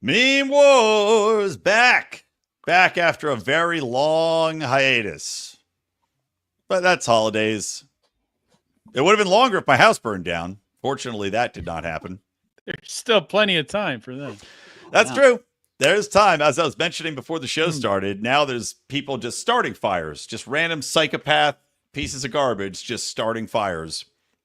Meme Wars back after a very long hiatus. But that's holidays. It would have been longer if my house burned down. Fortunately, that did not happen. There's still plenty of time for them. That's true. There's time. As I was mentioning before the show started, now there's people just starting fires, just random psychopath pieces of garbage just starting fires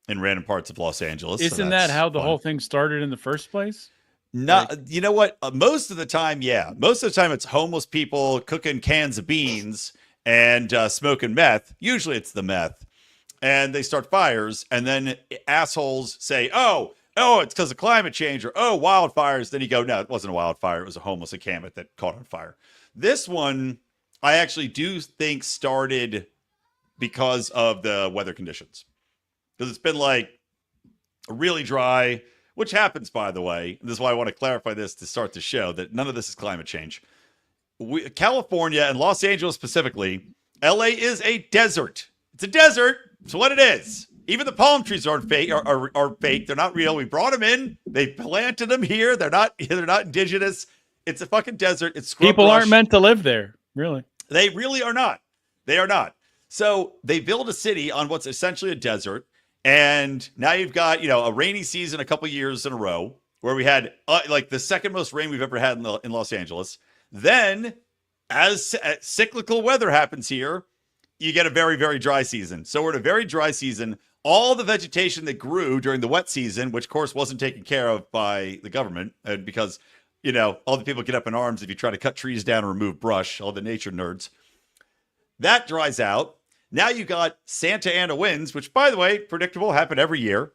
in random parts of Los Angeles. Isn't that how the whole thing started in the first place? No, you know what? Most of the time, yeah. Most of the time, it's homeless people cooking cans of beans and smoking meth. Usually it's the meth. And they start fires, and then assholes say, oh, it's because of climate change, or, oh, wildfires. Then you go, no, it wasn't a wildfire. It was a homeless encampment that caught on fire. This one, I actually do think started because of the weather conditions. Because it's been like really dry, which happens, by the way. This is why I want to clarify this to start the show, that none of this is climate change. California and Los Angeles specifically, LA is a desert. It's a desert. It's what it is. Even the palm trees aren't fake. Are fake. They're not real. We brought them in. They planted them here. They're not indigenous. It's a fucking desert. It's scrub People brush. aren't meant to live there, really. They really are not. They are not. So they build a city on what's essentially a desert. And now you've got, a rainy season a couple years in a row where we had like the second most rain we've ever had in Los Angeles. Then as cyclical weather happens here, you get a very, very dry season. So we're in a very dry season. All the vegetation that grew during the wet season, which of course wasn't taken care of by the government, and because, all the people get up in arms if you try to cut trees down and remove brush, all the nature nerds, that dries out. Now you got Santa Ana winds, which, by the way, predictable, happen every year,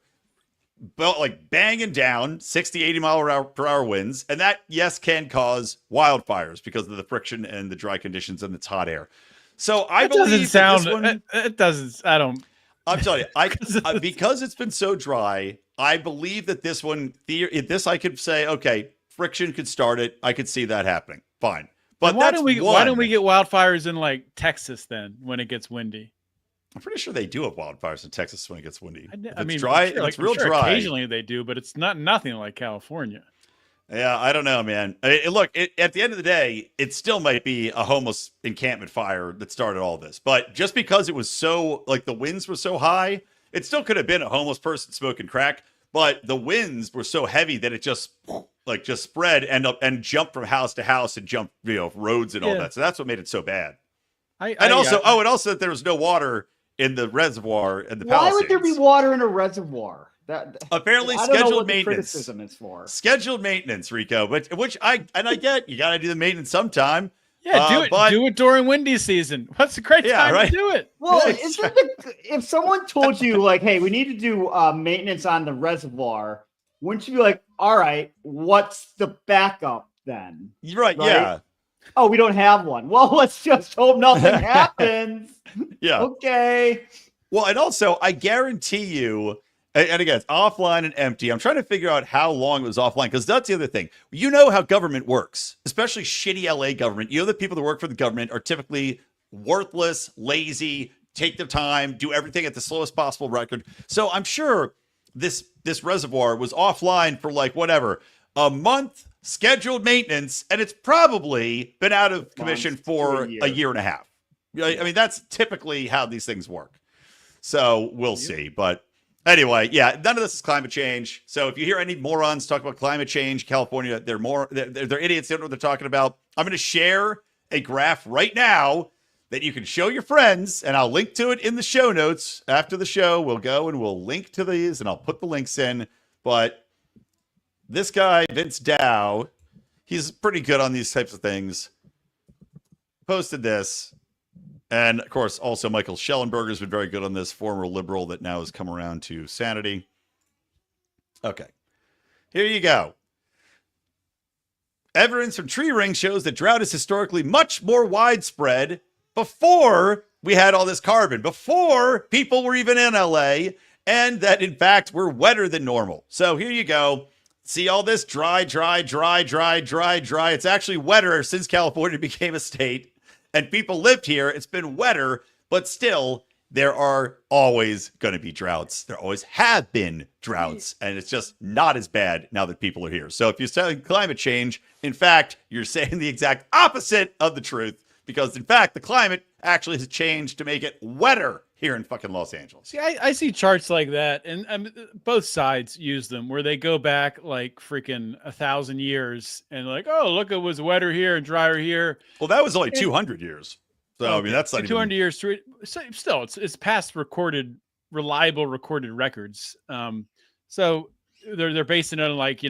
but like banging down 60, 80 mile per hour winds. And that, yes, can cause wildfires because of the friction and the dry conditions and it's hot air. So I believe it doesn't. I don't. I'm telling you, because it's been so dry, I believe that this one, I could say, okay, friction could start it. I could see that happening. Fine. But why don't we get wildfires in like Texas then when it gets windy? I'm pretty sure they do have wildfires in Texas when it gets windy. I mean, dry. Sure, it's real dry. Occasionally they do, but it's nothing like California. Yeah, I don't know, man. Look, at the end of the day, it still might be a homeless encampment fire that started all this. But just because it was so, like, the winds were so high, it still could have been a homeless person smoking crack. But the winds were so heavy that it just spread and jumped from house to house and jumped, roads and all that. So that's what made it so bad. And also that there was no water in the reservoir and the Palisades. Why would there be water in a reservoir? Apparently scheduled maintenance. Criticism is for scheduled maintenance, Rico. But which I get. You got to do the maintenance sometime. Yeah, do it. But do it during windy season. What's a great time to do it? Well, if someone told you like, "Hey, we need to do maintenance on the reservoir," wouldn't you be like, "All right, what's the backup then?" Right? Yeah. Oh, we don't have one. Well, let's just hope nothing happens. Yeah. Okay. Well, and also, I guarantee you. And again, it's offline and empty. I'm trying to figure out how long it was offline, because that's the other thing. You know how government works, especially shitty LA government. You know that people that work for the government are typically worthless, lazy, take their time, do everything at the slowest possible record. So I'm sure this reservoir was offline for like whatever, a month, scheduled maintenance, and it's probably been out of commission for a year and a half. I mean, that's typically how these things work. So we'll see, but. Anyway, yeah, none of this is climate change. So if you hear any morons talk about climate change, California, they're idiots. They don't know what they're talking about. I'm going to share a graph right now that you can show your friends, and I'll link to it in the show notes. After the show, we'll go and we'll link to these, and I'll put the links in. But this guy, Vince Dow, he's pretty good on these types of things. Posted this. And, of course, also Michael Schellenberger has been very good on this, former liberal that now has come around to sanity. Okay. Here you go. Evidence from tree rings shows that drought is historically much more widespread before we had all this carbon, before people were even in LA, and that, in fact, we're wetter than normal. So here you go. See all this dry. It's actually wetter since California became a state. And people lived here. It's been wetter, but still, there are always going to be droughts. There always have been droughts, and it's just not as bad now that people are here. So if you're saying climate change, in fact, you're saying the exact opposite of the truth, because in fact, the climate actually has changed to make it wetter here in fucking Los Angeles. See, I see charts like that, and both sides use them where they go back like freaking 1,000 years and like, oh, look, it was wetter here and drier here. Well, that was only 200 years. So, I mean, that's not 200 even... years. Still, it's past reliable recorded records. So they're basing it on like,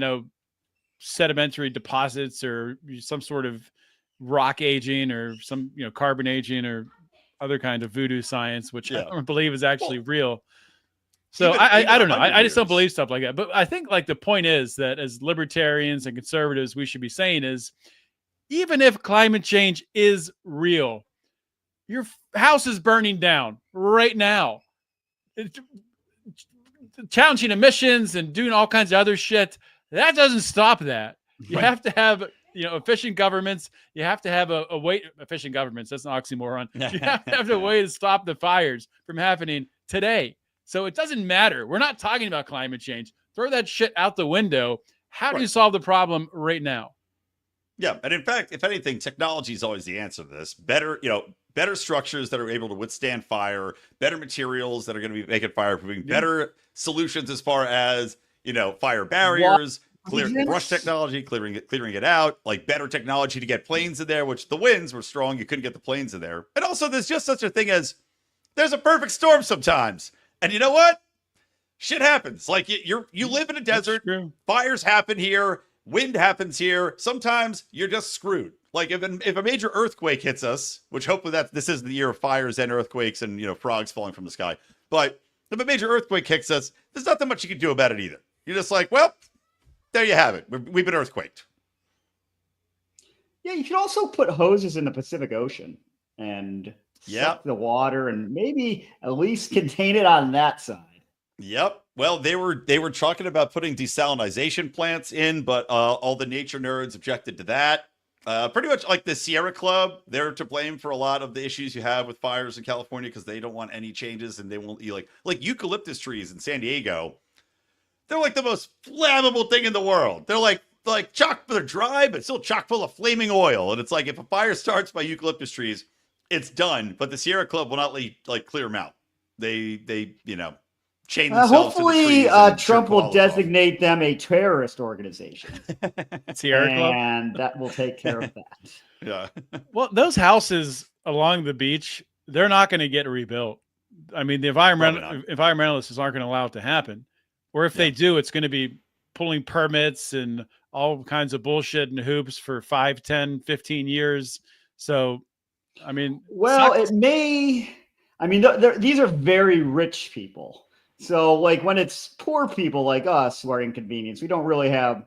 sedimentary deposits or some sort of rock aging or some, carbon aging or other kind of voodoo science, which I don't believe is actually real. So even I don't know. I just don't believe stuff like that. But I think like the point is that as libertarians and conservatives, we should be saying is, even if climate change is real, your house is burning down right now. Challenging emissions and doing all kinds of other shit. That doesn't stop that. You have to have, efficient governments. You have to have a way. Efficient governments. That's an oxymoron. You have to have a way to stop the fires from happening today. So it doesn't matter. We're not talking about climate change. Throw that shit out the window. How do you solve the problem right now? Yeah, and in fact, if anything, technology is always the answer to this. Better structures that are able to withstand fire, better materials that are going to be making fireproofing, better solutions as far as, fire barriers, brush technology, clearing it out, like better technology to get planes in there, which the winds were strong. You couldn't get the planes in there. And also there's just such a thing as there's a perfect storm sometimes. And you know what? Shit happens. Like you live in a desert, fires happen here. Wind happens here. Sometimes you're just screwed. Like if a major earthquake hits us, which hopefully this isn't the year of fires and earthquakes and frogs falling from the sky. But if a major earthquake hits us, there's not that much you can do about it either. You're just like, well, there you have it. We've been earthquaked. Yeah, you can also put hoses in the Pacific Ocean and suck the water and maybe at least contain it on that side. Yep. Well, they were talking about putting desalinization plants in, but all the nature nerds objected to that. Pretty much like the Sierra Club, they're to blame for a lot of the issues you have with fires in California because they don't want any changes and they won't like eucalyptus trees in San Diego. They're like the most flammable thing in the world. They're like they're dry, but still chock full of flaming oil. And it's like if a fire starts by eucalyptus trees, it's done. But the Sierra Club will not clear them out. They chain themselves hopefully to the trees Trump will designate them a terrorist organization. Sierra Club, and that will take care of that. Yeah. Well, those houses along the beach, they're not going to get rebuilt. I mean, the environmentalists aren't going to allow it to happen. Or if they do, it's going to be pulling permits and all kinds of bullshit and hoops for 5, 10, 15 years. So, I mean, it may. I mean, these are very rich people. So, like, when it's poor people like us who are inconvenienced, we don't really have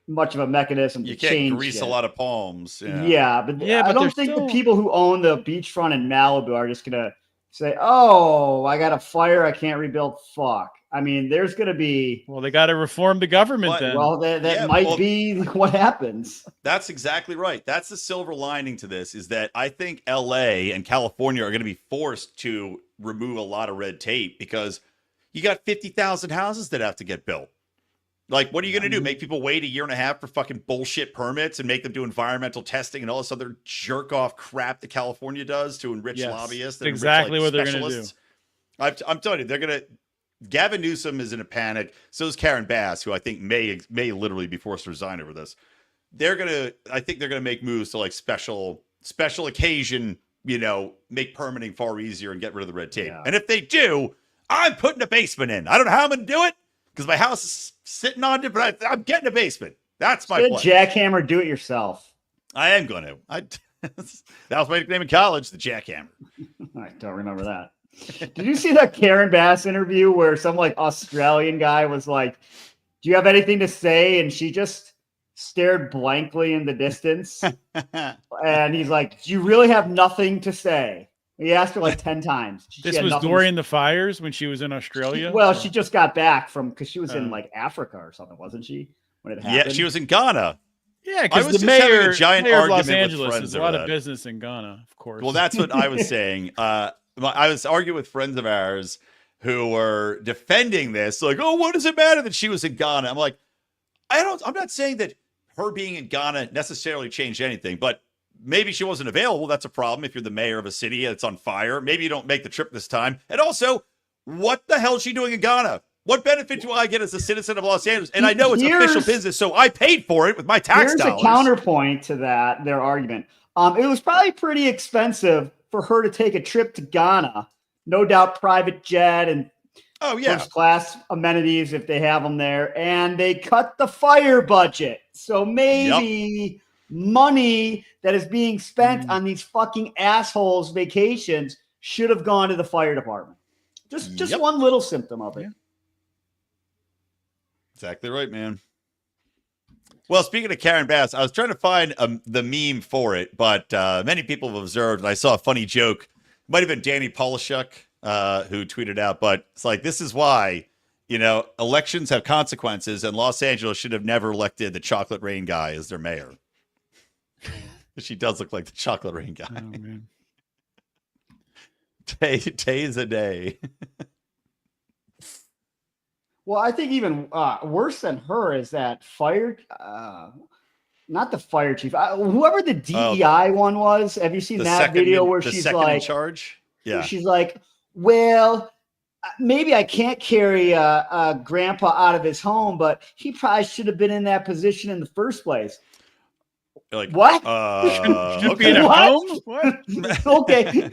much of a mechanism to change. You can't grease a lot of palms. But I don't think the people who own the beachfront in Malibu are just going to say, oh, I got a fire, I can't rebuild. Fuck. I mean, there's going to be... Well, they got to reform the government then. Well, that might be what happens. That's exactly right. That's the silver lining to this, is that I think LA and California are going to be forced to remove a lot of red tape because you got 50,000 houses that have to get built. Like, what are you going to do? Make people wait a year and a half for fucking bullshit permits and make them do environmental testing and all this other jerk-off crap that California does to enrich lobbyists? And exactly what they're going to do. I'm telling you, they're going to... Gavin Newsom is in a panic. So is Karen Bass, who I think may literally be forced to resign over this. I think they're gonna make moves to like special occasion, make permitting far easier and get rid of the red tape. Yeah. And if they do, I'm putting a basement in. I don't know how I'm gonna do it because my house is sitting on it, but I'm getting a basement. That's my plan. Jackhammer, do it yourself. I am gonna. That was my nickname in college, the Jackhammer. I don't remember that. Did you see that Karen Bass interview where some like Australian guy was like, do you have anything to say? And she just stared blankly in the distance. And he's like, do you really have nothing to say? He asked her like 10 times. This was during the fires when she was in Australia? She just got back because she was in like Africa or something, wasn't she? When it happened? Yeah, she was in Ghana. Yeah, because the mayor of Los Angeles has a lot of business in Ghana, of course. Well, that's what I was saying. I was arguing with friends of ours who were defending this, like, oh, what does it matter that she was in Ghana? I'm like, I'm not saying that her being in Ghana necessarily changed anything, but maybe she wasn't available. That's a problem if you're the mayor of a city that's on fire. Maybe you don't make the trip this time. And also, what the hell is she doing in Ghana? What benefit do I get as a citizen of Los Angeles? And I know it's official business, so I paid for it with my tax dollars. Here's a counterpoint to that, their argument. It was probably pretty expensive for her to take a trip to Ghana. No doubt private jet and first class amenities if they have them there. And they cut the fire budget. So maybe money that is being spent on these fucking assholes' vacations should have gone to the fire department. Just one little symptom of it. Yeah. Exactly right, man. Well, speaking of Karen Bass, I was trying to find the meme for it, but many people have observed, and I saw a funny joke. It might have been Danny Polishuk who tweeted out, but it's like, this is why, elections have consequences, and Los Angeles should have never elected the Chocolate Rain guy as their mayor. She does look like the Chocolate Rain guy. Oh, man. Tay's a day. Well, I think even worse than her is that not the fire chief, whoever the DEI one was. Have you seen that video where she's like, in charge? Yeah. She's like, well, maybe I can't carry grandpa out of his home, but he probably should have been in that position in the first place. You're like, what? Should be in a home? What? Okay.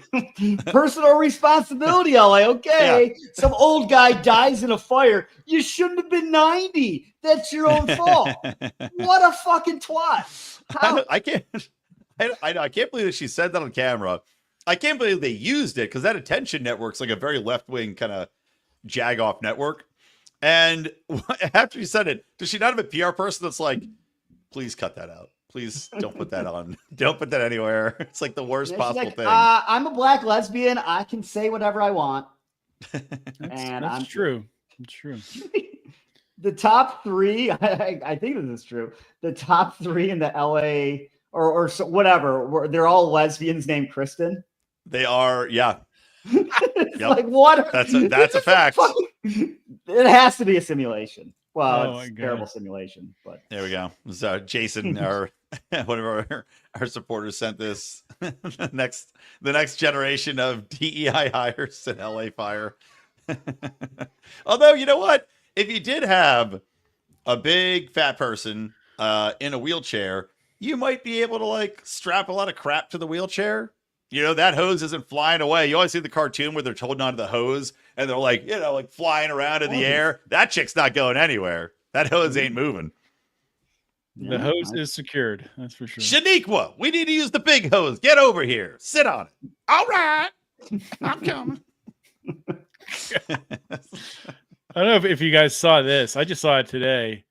Personal responsibility, LA. Okay. Yeah. Some old guy dies in a fire. You shouldn't have been 90. That's your own fault. What a fucking twat. I can't believe that she said that on camera. I can't believe they used it because that Attention Network's like a very left-wing kind of jag-off network. And after she said it, does she not have a PR person that's like, please cut that out? Please don't put that on. Don't put that anywhere. It's like the worst possible thing. I'm a black lesbian. I can say whatever I want. That's true. It's true. The top three, I think this is true. The top three in the LA or so, whatever, they're all lesbians named Kristen. They are, yeah. Like what? That's a fact. It has to be a simulation. Well, it's a terrible simulation, but there we go. So Jason, one of our supporters sent this. the next generation of DEI hires in LA fire. Although, you know what? If you did have a big fat person in a wheelchair, you might be able to like strap a lot of crap to the wheelchair. That hose isn't flying away. You always see the cartoon where they're holding onto the hose and they're like, like flying around in the air. That chick's not going anywhere. That hose ain't moving. The hose is secured. That's for sure. Shaniqua, we need to use the big hose. Get over here. Sit on it. All right. I'm coming. I don't know if you guys saw this. I just saw it today.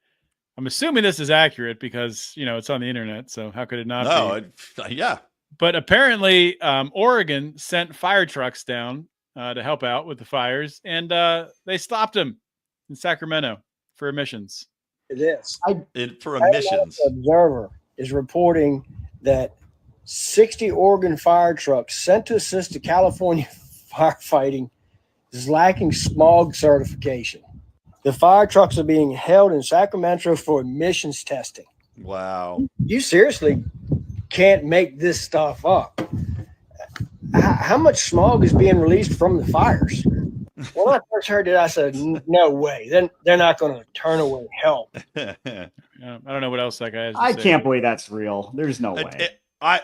I'm assuming this is accurate because, it's on the internet. So how could it not be? Yeah. But apparently, Oregon sent fire trucks down to help out with the fires, and they stopped them in Sacramento for emissions. It is. For emissions. Observer is reporting that 60 Oregon fire trucks sent to assist the California firefighting is lacking smog certification. The fire trucks are being held in Sacramento for emissions testing. Wow. You seriously can't make this stuff up. How much smog is being released from the fires? When I first heard it, I said, no way. Then they're not going to turn away help. I don't know what else that guy has to I say. Can't believe that's real. There's no way. I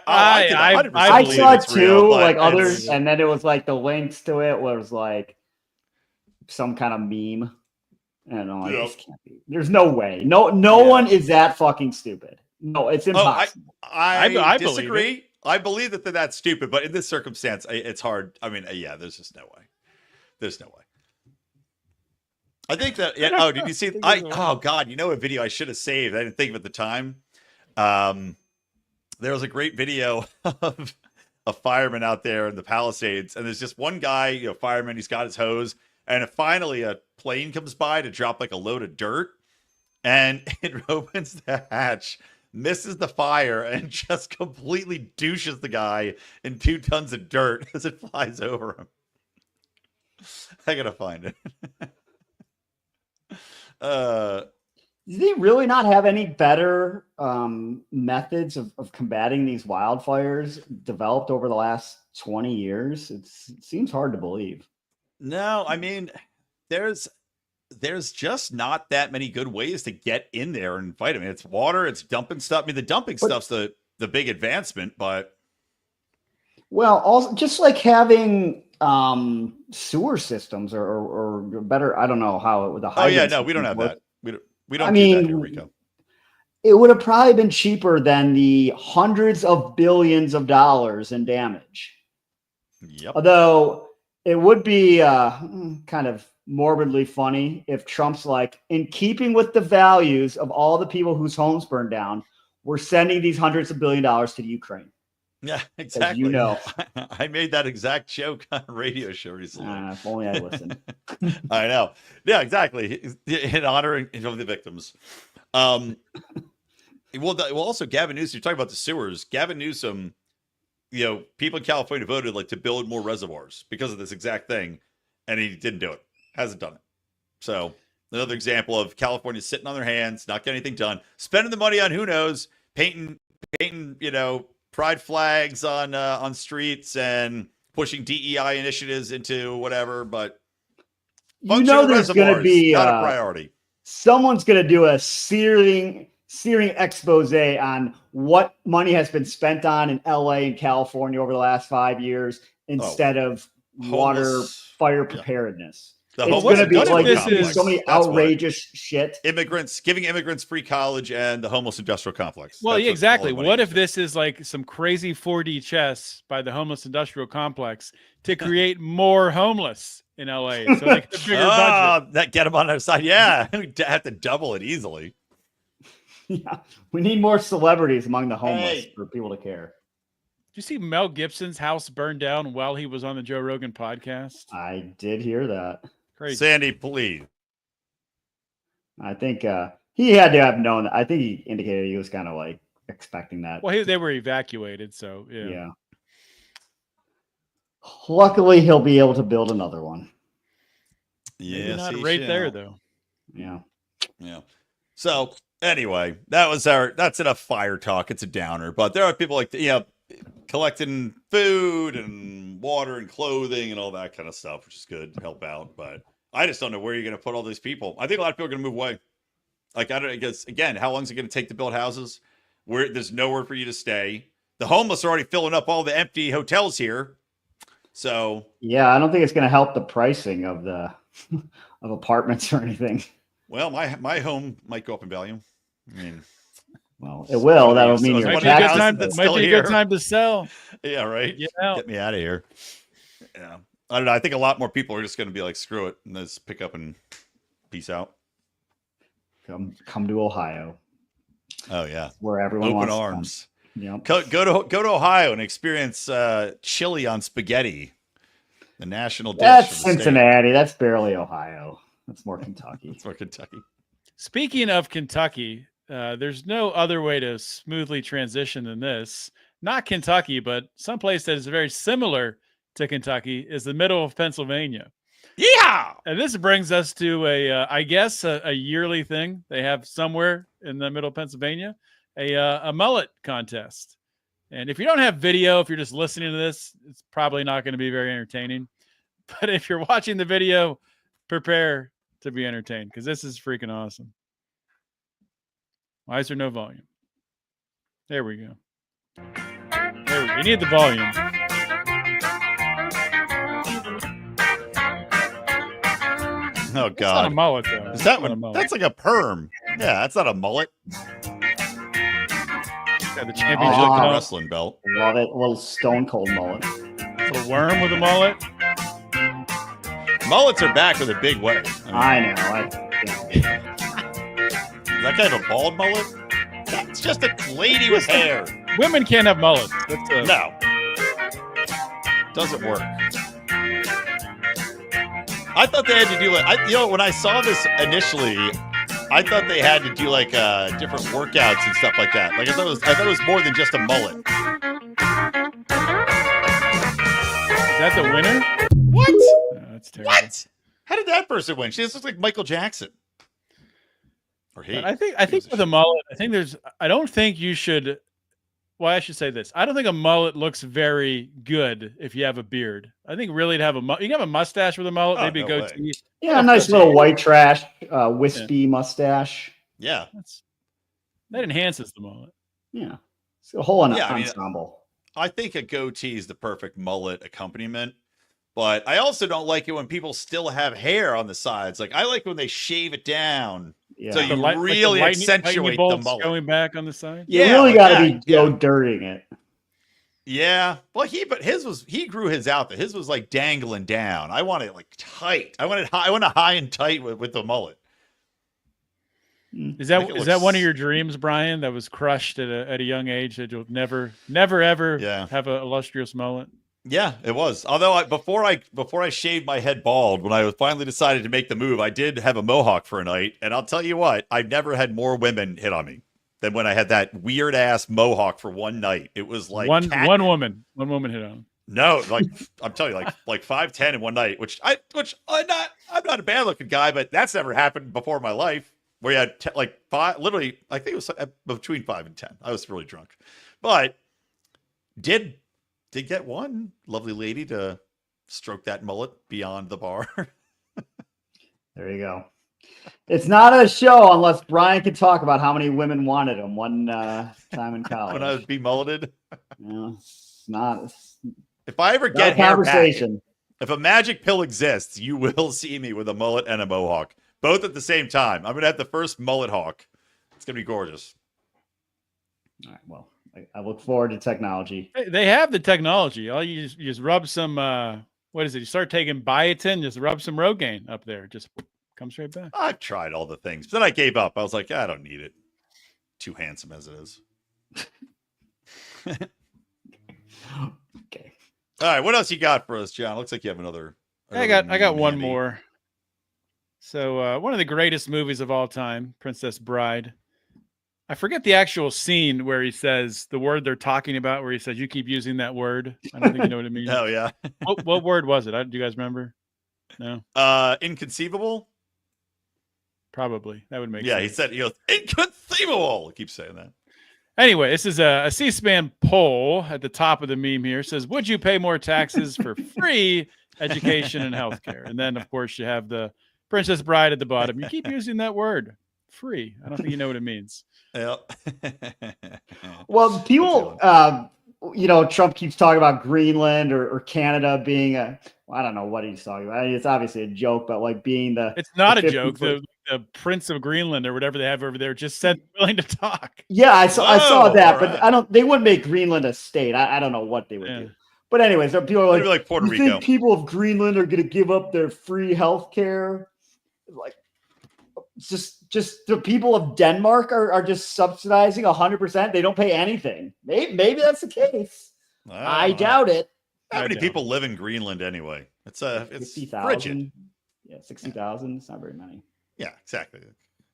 saw it too, real, like others, and then it was like the links to it was like some kind of meme. And I'm like, this can't be. There's no way. No one is that fucking stupid. No, it's impossible. I disagree. I believe that that's stupid, but in this circumstance, it's hard. I mean, there's just no way. There's no way. I think that. Yeah, did you see? Oh God, a video I should have saved. I didn't think of it at the time. There was a great video of a fireman out there in the Palisades, and there's just one guy, fireman. He's got his hose, and finally a plane comes by to drop like a load of dirt, and it opens the hatch, misses the fire, and just completely douches the guy in 2 tons of dirt as it flies over him. I gotta find it. Do they really not have any better methods of combating these wildfires developed over the last 20 years? It seems hard to believe. No, I mean, there's just not that many good ways to get in there and fight. I mean, it's water, it's dumping stuff. I mean, the dumping stuff's the big advancement, but well, also just like having sewer systems or better, I don't know how the oh yeah, no, we don't have that. We don't I do mean, that here, Rico. It would have probably been cheaper than the hundreds of billions of dollars in damage. Yep. Although it would be kind of morbidly funny if Trump's like, in keeping with the values of all the people whose homes burned down, we're sending these hundreds of $billions to the Ukraine. Yeah, exactly. You know, I made that exact joke on a radio show recently. if only I listened. I know. Yeah, exactly. In honor of the victims. Well, also Gavin Newsom. You're talking about the sewers. Gavin Newsom. People in California voted like to build more reservoirs because of this exact thing, and he didn't do it. Hasn't done it. So another example of California sitting on their hands, not getting anything done, spending the money on who knows, painting, pride flags on streets and pushing DEI initiatives into whatever, but there's going to be not a priority. Someone's going to do a searing expose on what money has been spent on in LA and California over the last 5 years instead of water fire preparedness. It's going to be like so many outrageous shit. Giving immigrants free college and the homeless industrial complex. Well, yeah, exactly. What if this is like some crazy 4D chess by the homeless industrial complex to create more homeless in LA? So like a bigger budget. That get them on our side. Yeah, we have to double it easily. Yeah, we need more celebrities among the homeless for people to care. Did you see Mel Gibson's house burned down while he was on the Joe Rogan podcast? I did hear that. Crazy. Sandy, please. I think he had to have known that. I think he indicated he was kind of like expecting that. Well, they were evacuated, so yeah. Luckily, he'll be able to build another one. Yeah, not right there though. Yeah. So anyway, that's enough fire talk. It's a downer, but there are people like collecting food and water and clothing and all that kind of stuff, which is good to help out. But I just don't know where you're going to put all these people. I think a lot of people are going to move away. Like, I guess, again, how long is it going to take to build houses where there's nowhere for you to stay? The homeless are already filling up all the empty hotels here. So yeah, I don't think it's going to help the pricing of the of apartments or anything. Well, my home might go up in value. I mean, well, it will. That'll mean your taxes. Might be a good time to sell. Yeah, right. Yeah, get me out of here. Yeah, I don't know. I think a lot more people are just going to be like, screw it, and just pick up and peace out. Come to Ohio. Oh yeah, where everyone open wants arms. Yeah, go to Ohio and experience chili on spaghetti, the national dish. That's Cincinnati. That's barely Ohio. That's more Kentucky. That's more Kentucky. Speaking of Kentucky, there's no other way to smoothly transition than this. Not Kentucky, but someplace that is very similar to Kentucky is the middle of Pennsylvania. Yeah. And this brings us to a yearly thing they have somewhere in the middle of Pennsylvania, a mullet contest. And if you don't have video, if you're just listening to this, it's probably not going to be very entertaining. But if you're watching the video, prepare to be entertained because this is freaking awesome. Why is there no volume? There we go. You need the volume. Oh God! That's not a mullet, though. Is that one? That's like a perm. Yeah, that's not a mullet. Got the championship wrestling belt. Love it. A little stone cold mullet. It's a worm with a mullet. Mullets are back with a big way. I know. Is that kind of a bald mullet? It's just a lady with hair. Women can't have mullets. No. Doesn't work. I thought they had to do when I saw this initially, I thought they had to do different workouts and stuff like that. Like I thought it was more than just a mullet. Is that the winner? What? That's terrible. What? How did that person win? She just looks like Michael Jackson. Or he. But I think with a mullet, I don't think you should. Well, I should say this. I don't think a mullet looks very good if you have a beard. I think really to have you can have a mustache with a mullet, maybe a goatee. Yeah, a nice little white trash, wispy mustache. Yeah. That enhances the mullet. Yeah. It's a whole ensemble. I think a goatee is the perfect mullet accompaniment. But I also don't like it when people still have hair on the sides. Like, I like when they shave it down. Yeah. So you really accentuate the mullet. Going back on the side? Yeah, you really got to be Joe Dirting it. Yeah. Well, he grew his out. His was like dangling down. I want it like tight. I want high and tight with the mullet. Is that one of your dreams, Brian, that was crushed at a young age, that you'll never ever have an illustrious mullet? Yeah, it was. Although before I shaved my head bald, when I finally decided to make the move, I did have a mohawk for a night, and I'll tell you what, I've never had more women hit on me than when I had that weird ass mohawk for one night. It was like one woman hit on. No, like I'm telling you, like 5'10" in one night, which I'm not a bad looking guy, but that's never happened before in my life. Where you had like five, literally, I think it was between 5 and 10. I was really drunk, but did get one lovely lady to stroke that mullet beyond the bar. There you go. It's not a show unless Brian can talk about how many women wanted him one time in college. When I was be-mulleted. No, it's not. If I ever get hair conversation, back, if a magic pill exists, you will see me with a mullet and a mohawk, both at the same time. I'm gonna have the first mullet hawk. It's gonna be gorgeous. All right. Well, I look forward to technology. They have the technology. All you just rub some. What is it? You start taking biotin, just rub some Rogaine up there. Just comes right back. I've tried all the things, but then I gave up. I was like, I don't need it. Too handsome as it is. Okay. All right. What else you got for us, John? Looks like you have another. I got one more. So one of the greatest movies of all time, Princess Bride. I forget the actual scene where he says the word they're talking about, where he says, "You keep using that word." I don't think you know what it means. Oh yeah. What word was it? Do you guys remember? No. Inconceivable. Probably that would make sense. Yeah, he said, he goes, inconceivable. He keeps saying that. Anyway, this is a C-SPAN poll at the top of the meme here. It says, would you pay more taxes for free education and healthcare? And then, of course, you have the Princess Bride at the bottom. You keep using that word, free. I don't think you know what it means. Yeah. Well, people, Trump keeps talking about Greenland or Canada being I don't know what he's talking about. It's obviously a joke, but like being it's not a joke. The Prince of Greenland or whatever they have over there just said willing to talk. Yeah, I saw that, but they wouldn't make Greenland a state. I don't know what they would do. But anyways, people are like Puerto Rico. Think people of Greenland are going to give up their free health care? Like, just the people of Denmark are just subsidizing 100%. They don't pay anything. Maybe that's the case. I doubt it. How many people live in Greenland anyway? It's 50,000. Yeah, 60,000. It's not very many. Yeah, exactly.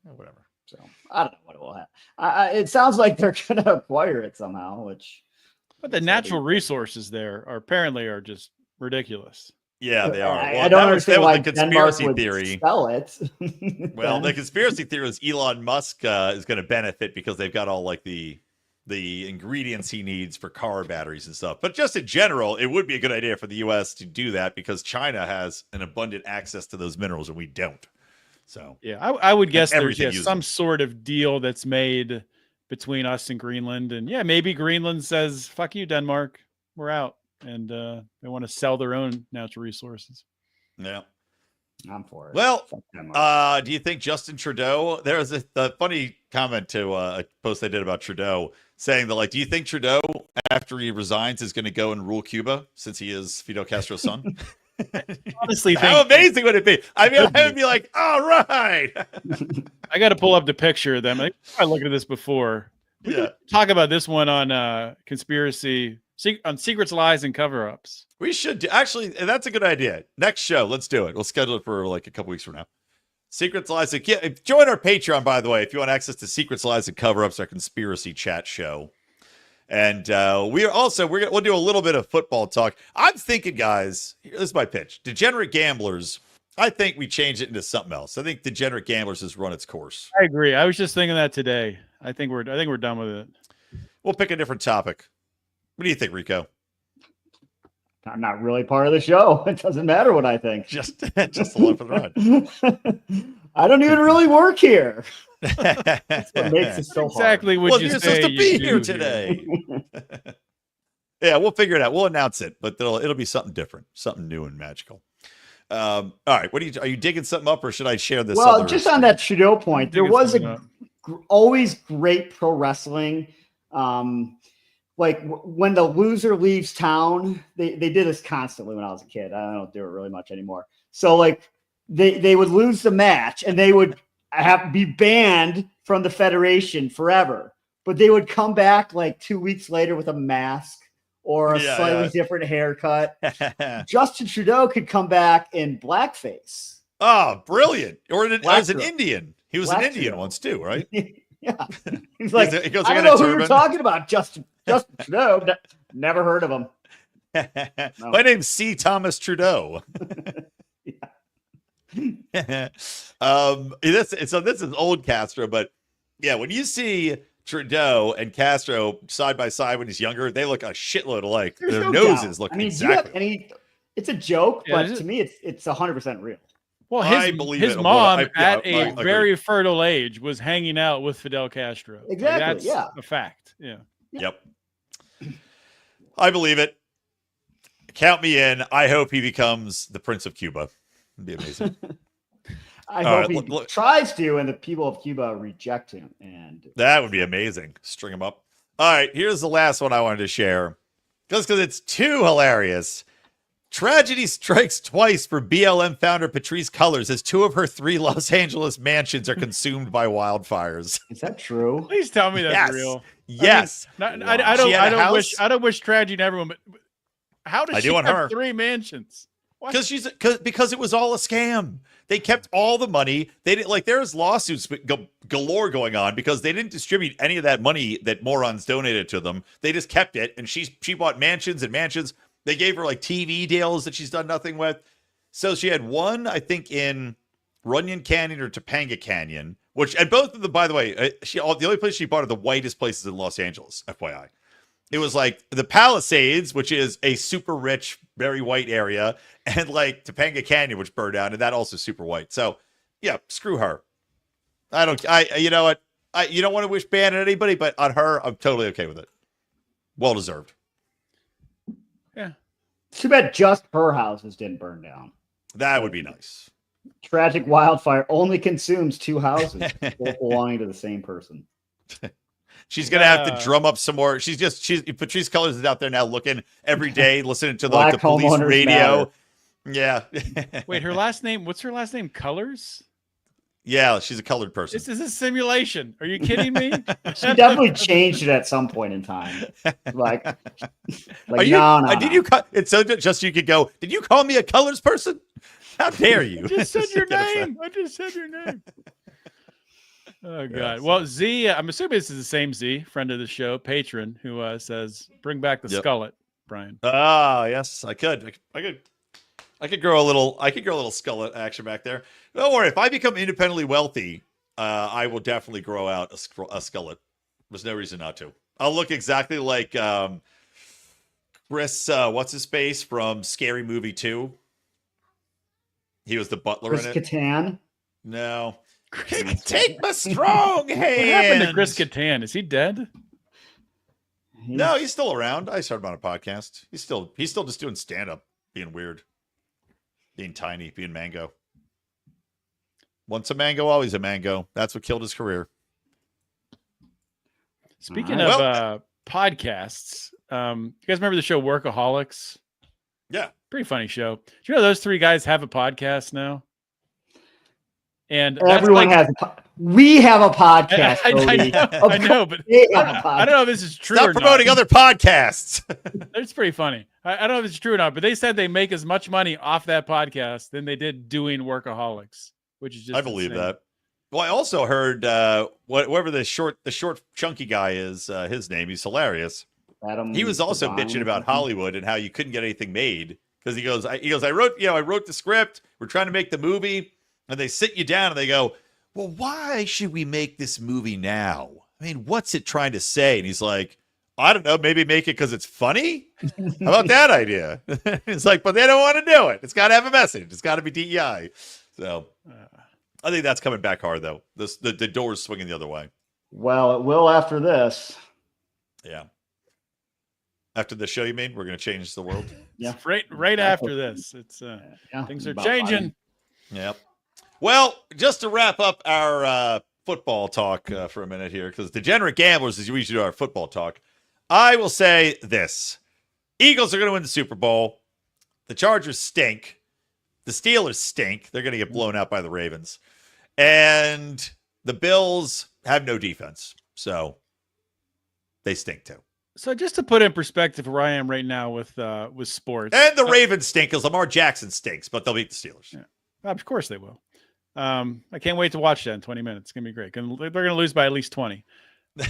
Whatever. So I don't know what it will have. It sounds like they're going to acquire it somehow, but the natural resources there are just ridiculous. Yeah, they are. I don't understand why the conspiracy theory. Sell it. Well, the conspiracy theory is Elon Musk is going to benefit because they've got all like the ingredients he needs for car batteries and stuff. But just in general, it would be a good idea for the U.S. to do that because China has an abundant access to those minerals and we don't. So yeah, I would guess there's some sort of deal that's made between us and Greenland, and yeah, maybe Greenland says, "Fuck you, Denmark, we're out," and they want to sell their own natural resources. Yeah, I'm for it. Well, do you think Justin Trudeau? There was a funny comment to a post I did about Trudeau saying that, like, do you think Trudeau, after he resigns, is going to go and rule Cuba since he is Fidel Castro's son? Honestly, how amazing would it be? I mean, I would be like, all right. I got to pull up the picture of them. I looked at this before. We can talk about this one on conspiracy, on secrets, lies, and cover-ups. We should actually. That's a good idea. Next show, let's do it. We'll schedule it for like a couple weeks from now. Secrets, lies, and join our Patreon, by the way, if you want access to secrets, lies, and cover-ups, our conspiracy chat show. And we'll do a little bit of football talk. I'm thinking, guys, this is my pitch. Degenerate Gamblers. I think we change it into something else. I think Degenerate Gamblers has run its course. I agree. I was just thinking that today. I think we're done with it. We'll pick a different topic. What do you think, Rico? I'm not really part of the show. It doesn't matter what I think. Just along for the ride. I don't even really work here. That's what makes it so exactly hard. What you're you supposed say to be you here do today. Yeah, we'll figure it out. We'll announce it, but it'll be something different, something new and magical. All right, are you digging something up, or should I share this? Well, just on that Trudeau point, there was always great pro wrestling. Like when the loser leaves town, they did this constantly when I was a kid. I don't do it really much anymore. So like they would lose the match and they would have to be banned from the federation forever, but they would come back like 2 weeks later with a mask or a slightly different haircut. Justin Trudeau could come back in blackface. Oh, brilliant. Or as an Indian. He was an Indian Trudeau. Once too, right? Yeah. He's like, he goes, I don't know who you're talking about, Justin Trudeau. Never heard of him. No. My name's C. Thomas Trudeau. This is old Castro, but yeah, when you see Trudeau and Castro side by side when he's younger, they look a shitload alike. Their noses look exactly. It's a joke, but to me, it's 100% real. Well, his mom at a very fertile age was hanging out with Fidel Castro. Exactly. That's a fact. Yeah. Yep. I believe it. Count me in. I hope he becomes the Prince of Cuba. It'd be amazing. I hope he tries to, and the people of Cuba reject him. And that would be amazing. String him up. All right, here's the last one I wanted to share. Just because it's too hilarious. Tragedy strikes twice for BLM founder Patrisse Cullors as 2 of her 3 Los Angeles mansions are consumed by wildfires. Is that true? Please tell me that's real. Yes. I don't wish tragedy to everyone, but how does she have 3 mansions? Because it was all a scam. They kept all the money. They didn't there's lawsuits galore going on because they didn't distribute any of that money that morons donated to them. They just kept it, and she bought mansions and mansions. They gave her TV deals that she's done nothing with. So she had one, I think, in Runyon Canyon or Topanga Canyon, and both of them, by the way, the only place she bought are the whitest places in Los Angeles, FYI. It was the Palisades, which is a super rich, very white area, and Topanga Canyon, which burned down, and that also super white. So yeah, screw her. You know what? You don't want to wish bad on anybody, but on her, I'm totally okay with it. Well deserved. Yeah. Too bad just her houses didn't burn down. That would be nice. Tragic wildfire only consumes 2 houses, both belonging to the same person. She's gonna have to drum up some more. Patrisse Cullors is out there now looking every day, listening to the police radio. Matter. Yeah. Wait, her last name? What's her last name? Colors? Yeah, she's a colored person. This is a simulation. Are you kidding me? She definitely changed it at some point in time. Did you? It's so just you could go. Did you call me a colors person? How dare you? I just said your name. Oh God. Well, Z, I'm assuming this is the same Z, friend of the show, patron, who says, "Bring back the skullet, Brian." Ah, yes, I could grow a little. Skullet action back there. Don't worry. If I become independently wealthy, I will definitely grow out a skullet. There's no reason not to. I'll look exactly like Chris. What's his face from Scary Movie 2? He was the butler in it. Chris Kattan? No. Take my strong hand. What happened to Chris Kattan? Is he dead? No, he's still around. I heard him on a podcast. He's still just doing stand-up, being weird, being tiny, being mango. Once a mango, always a mango. That's what killed his career. Speaking of podcasts, you guys remember the show Workaholics? Yeah. Pretty funny show. Do you know those 3 guys have a podcast now? And everyone has we have a podcast. I know, but I don't know if this is true. Stop promoting other podcasts. It's pretty funny. I don't know if it's true or not, but they said they make as much money off that podcast than they did doing Workaholics, which is just I believe that. Well, I also heard whatever the short chunky guy is, his name, he's hilarious. Adam he was also Devine bitching or about something. Hollywood and how you couldn't get anything made because he goes, I wrote the script. We're trying to make the movie, and they sit you down and they go, well, why should we make this movie now? I mean, what's it trying to say? And he's like, I don't know, maybe make it because it's funny. How about that idea? It's like, but they don't want to do it. It's got to have a message. It's got to be DEI. So I think that's coming back hard, though. The door's swinging the other way. Well, it will after this. Yeah. After the show, you mean? We're going to change the world? Yeah. Right after this. It's Yeah, things are about changing. Yep. Well, just to wrap up our football talk for a minute here, because Degenerate Gamblers is usually do our football talk. I will say this. Eagles are going to win the Super Bowl. The Chargers stink. The Steelers stink. They're going to get blown out by the Ravens. And the Bills have no defense. So they stink too. So just to put in perspective where I am right now with sports. And the Ravens stink because Lamar Jackson stinks, but they'll beat the Steelers. Yeah. Of course they will. I can't wait to watch that in 20 minutes. It's going to be great. They're going to lose by at least 20.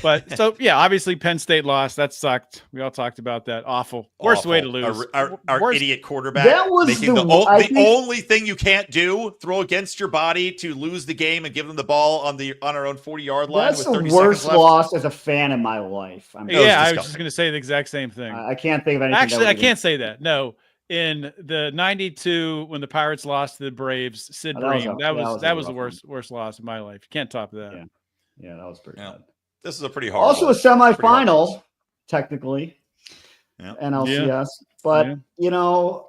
But so, yeah, obviously Penn State lost. That sucked. We all talked about that. Awful. Worst way to lose. Our Worst- idiot quarterback. That was making the- the I think- only thing you can't do, throw against your body to lose the game and give them the ball on our own 40-yard line. That's with the 30 worst seconds left. loss as a fan in my life. was Yeah, I was disgusting. just going to say the exact same thing. I can't think of anything. Actually, that I would can't say that. No. In the 92, when the Pirates lost to the Braves, Sid Oh, that was Bream, a- that was the rough worst loss of my life. You can't top that. Yeah. Yeah, that was pretty Yeah. bad. This is a pretty hard Also a one. semifinal, technically, Yeah. NLCS. But Yeah. you know,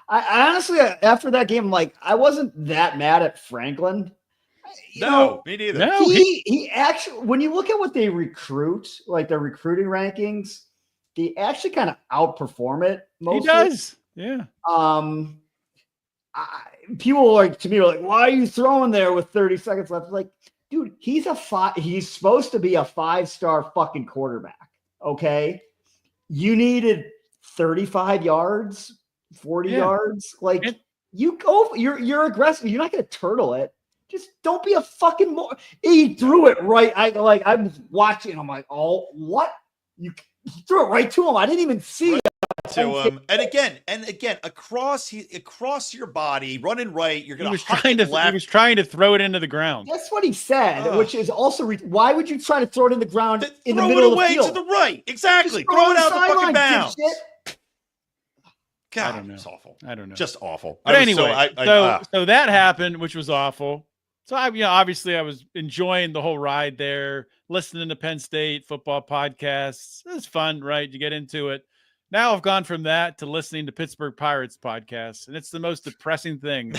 I honestly, after that game, like, I wasn't that mad at Franklin. You know, No, me neither. No, he actually, when you look at what they recruit, like their recruiting rankings, they actually kind of outperform it. he Mostly. does. Yeah. People like to me are like, why are you throwing there with 30 seconds left? Like, dude, he's supposed to be a 5-star fucking quarterback. Okay. You needed 35 yards, 40 Yeah. yards. Like, And- you go, you're aggressive. You're not going to turtle it. Just don't be a fucking more. He threw it right. I'm watching. I'm like, oh, what? He threw it right to him. I didn't even see it. To him, and again, across your body, running right. You're He gonna was huck trying it to left. he was trying to throw it into the ground. That's what he said, Ugh. which is also why would you try to throw it in the ground in the Throw middle it of the away field? to the right. Exactly. Just Throw it on out the fucking sideline, bounds. dipshit. God, I don't know. it's awful. I don't know. Just awful. But I was anyway, so that happened, which was awful. So obviously I was enjoying the whole ride there, listening to Penn State football podcasts. It was fun, right? You get into it. Now I've gone from that to listening to Pittsburgh Pirates podcasts, and it's the most depressing thing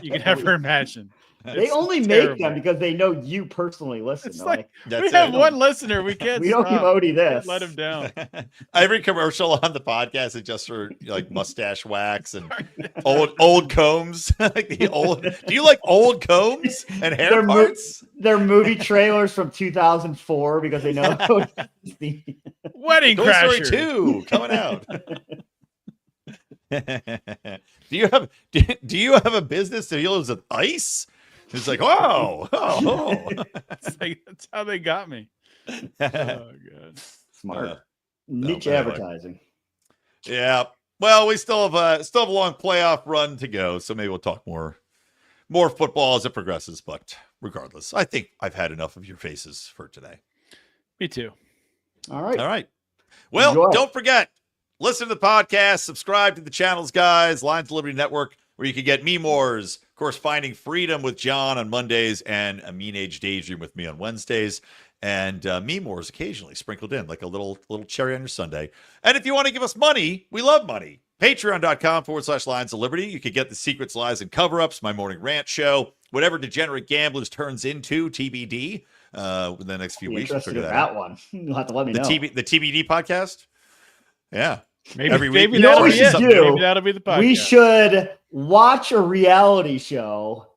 you can ever imagine. They It's only terrible. make them because they know you personally listen. It's They're like, That's we it. have one listener. We can't we don't give stop. Odie this. Let him down. Every commercial on the podcast is just for like mustache wax and old combs. Like the old. Do you like old combs and hair They're mo- parts? They're movie trailers from 2004 because they know the Wedding Toy Story Crasher. 2 coming out. Do you have a business that deals with ice? It's like, oh. It's like, that's how they got me. Oh god. smart niche anyway. advertising. Yeah. Well, we still have a long playoff run to go, so maybe we'll talk more football as it progresses. But regardless, I think I've had enough of your faces for today. Me too. All right. All right. Well, Enjoy. don't forget, listen to the podcast, subscribe to the channels, guys, Lions of Liberty Network, where you can get me mores. Of course, Finding Freedom with John on Mondays and a Mean Age Daydream with me on Wednesdays. And me mores occasionally sprinkled in like a little cherry on your Sunday. And if you want to give us money, we love money. Patreon.com/Lions of Liberty. You can get the secrets, lies, and cover-ups, my morning rant show, whatever Degenerate Gamblers turns into, TBD, in the next few Be weeks. We'll interested figure in that out. that one. You'll have to let me The know. the TBD podcast. Yeah. Maybe Every week. maybe You know that'll what be we it. should do? Maybe that'll be the podcast. We should watch a reality show,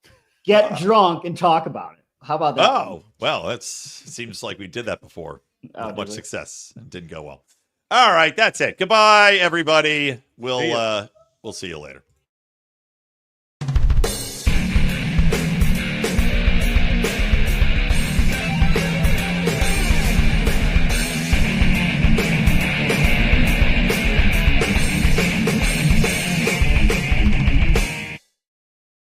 get drunk, and talk about it. How about that? Oh, well, it seems like we did that before Oh, with did much we? success and didn't go well. All right, that's it. Goodbye, everybody. See ya. We'll see you later.